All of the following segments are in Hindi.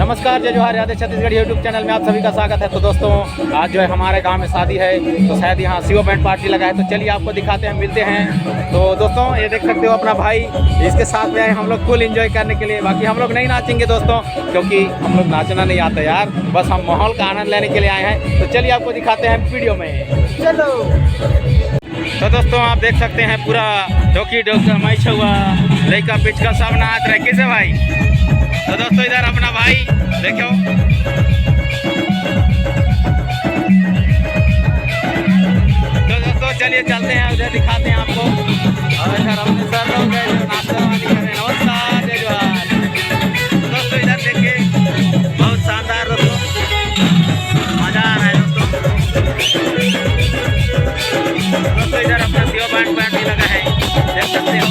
नमस्कार, जय जोहार, यादव छत्तीसगढ़ यूट्यूब चैनल में आप सभी का स्वागत है। तो दोस्तों, आज जो है हमारे गांव में शादी है, तो शायद यहाँ शिव बैंड पार्टी लगा है, तो चलिए आपको दिखाते हैं, मिलते हैं। तो दोस्तों, ये देख सकते हो अपना भाई, इसके साथ में आए हम लोग फुल एंजॉय करने के लिए। बाकी हम लोग नहीं नाचेंगे दोस्तों, क्योंकि हम लोग नाचना नहीं आता यार, बस हम माहौल का आनंद लेने के लिए आए हैं। तो चलिए आपको दिखाते हैं वीडियो में, चलो। तो दोस्तों, आप देख सकते हैं पूरा डोकी डोका मैच हुआ, लड़का पिचका सब नाच रहे, कैसे भाई। तो दोस्तों, इधर अपना भाई देखो, तो दोस्तों चलिए चलते हैं, उधर दिखाते हैं आपको। और इधर अपने सर लोग गए जो नाश्ता वाली कर रहे हैं। नमस्कार, जय जोहार। तो दोस्तों, इधर देखिए, बहुत शानदार दोस्तों, मजा आ रहा है दोस्तों। इधर अपना शिव बैंड पार्टी लगा है, देख सकते हो।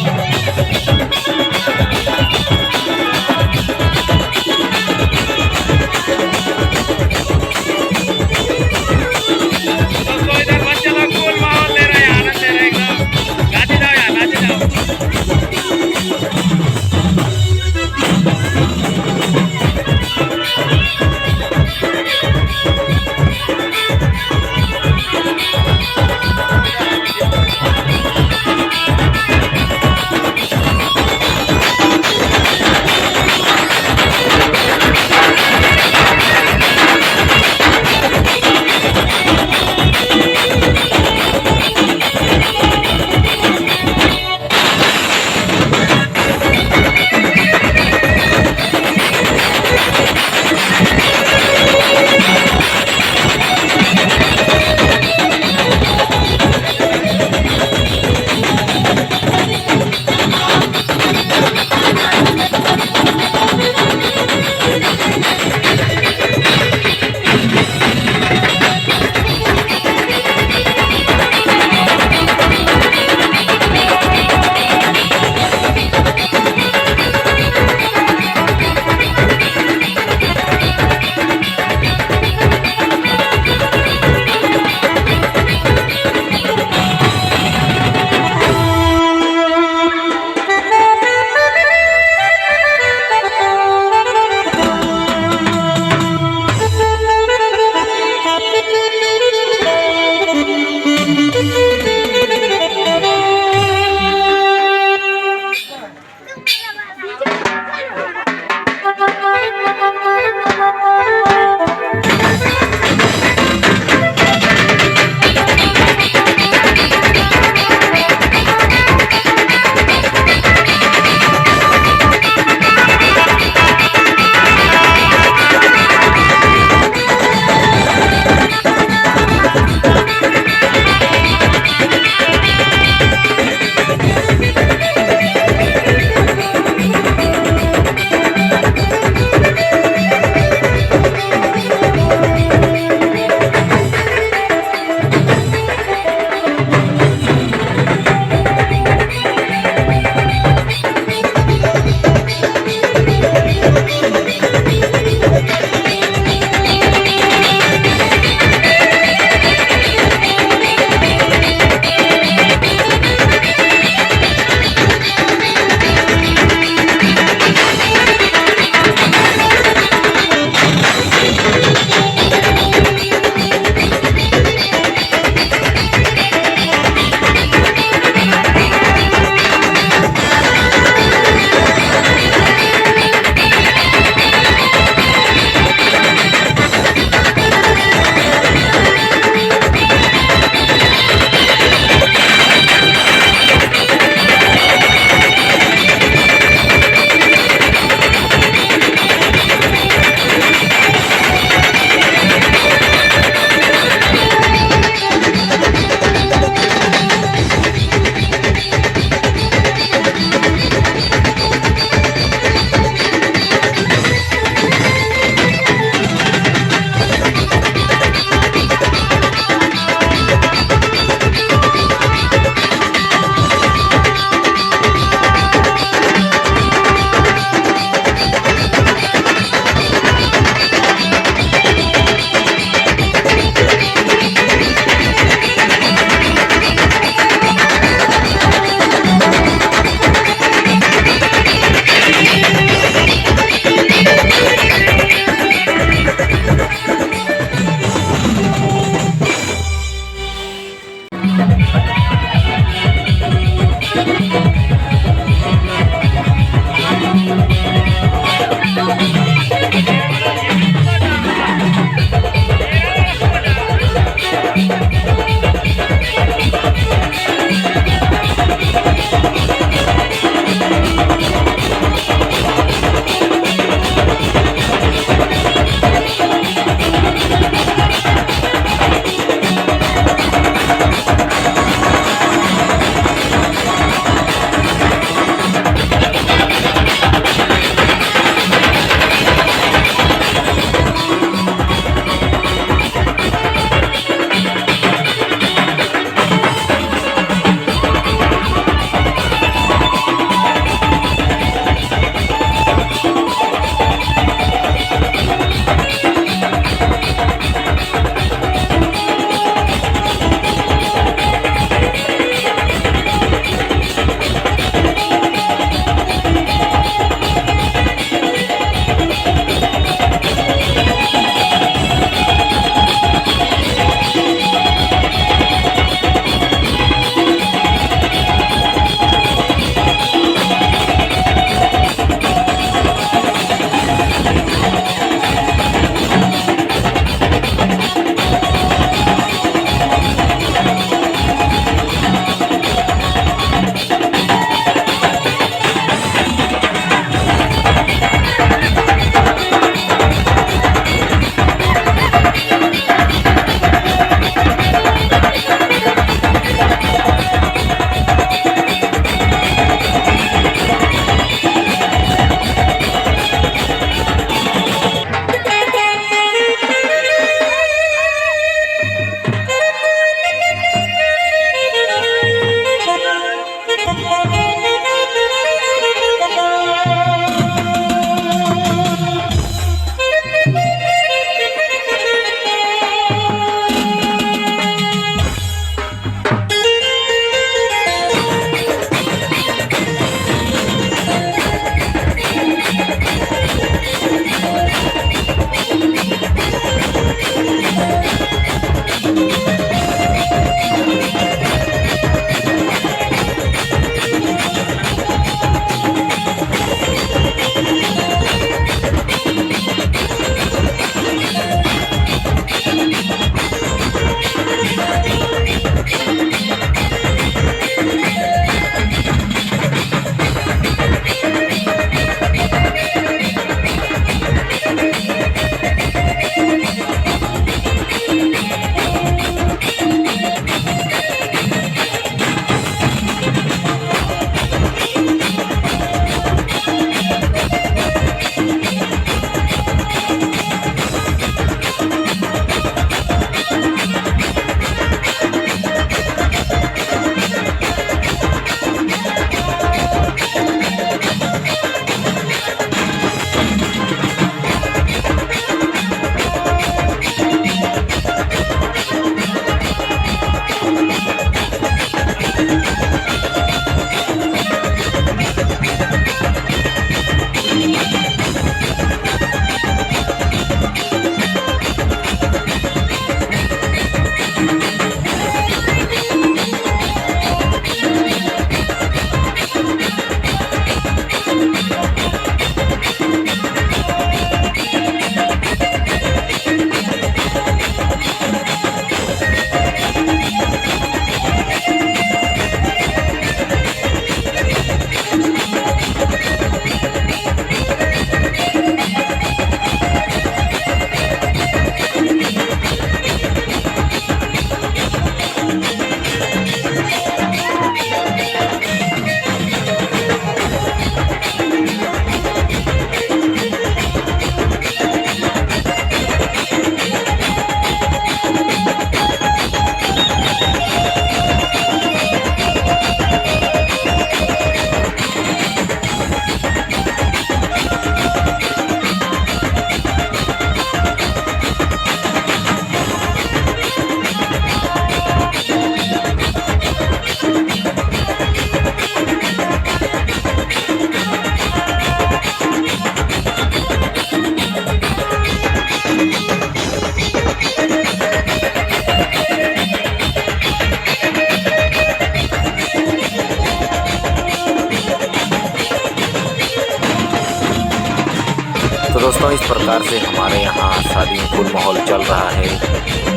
दोस्तों इस प्रकार से हमारे यहाँ शादी में फुल माहौल चल रहा है,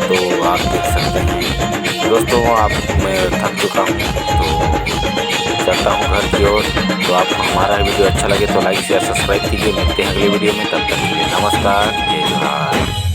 तो आप देख सकते हैं। दोस्तों आप मैं थक चुका हूँ तो चलता हूँ घर की ओर। तो आपको हमारा वीडियो अच्छा लगे तो लाइक शेयर सब्सक्राइब कीजिए। मिलते हैं अगले वीडियो में, तब तक के लिए नमस्कार, जय जोहार।